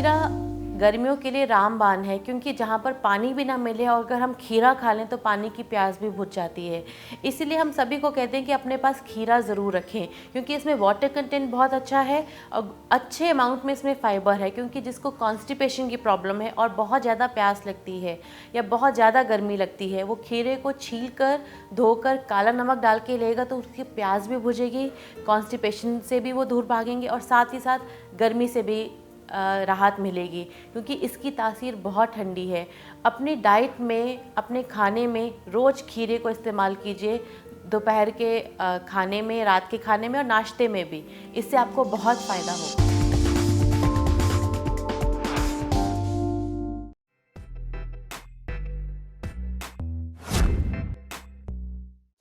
खीरा गर्मियों के लिए रामबाण है, क्योंकि जहाँ पर पानी भी ना मिले और अगर हम खीरा खा लें तो पानी की प्यास भी बुझ जाती है। इसीलिए हम सभी को कहते हैं कि अपने पास खीरा ज़रूर रखें, क्योंकि इसमें वाटर कंटेंट बहुत अच्छा है और अच्छे अमाउंट में इसमें फ़ाइबर है। क्योंकि जिसको कॉन्स्टिपेशन की प्रॉब्लम है और बहुत ज़्यादा प्यास लगती है या बहुत ज़्यादा गर्मी लगती है, वो खीरे को छील कर धोकर काला नमक डाल के लेगा तो उसकी प्यास भी बुझेगी, कॉन्स्टिपेशन से भी वो दूर भागेंगे और साथ ही साथ गर्मी से भी राहत मिलेगी, क्योंकि इसकी तासीर बहुत ठंडी है। अपनी डाइट में, अपने खाने में रोज़ खीरे को इस्तेमाल कीजिए, दोपहर के खाने में, रात के खाने में और नाश्ते में भी। इससे आपको बहुत फ़ायदा होगा।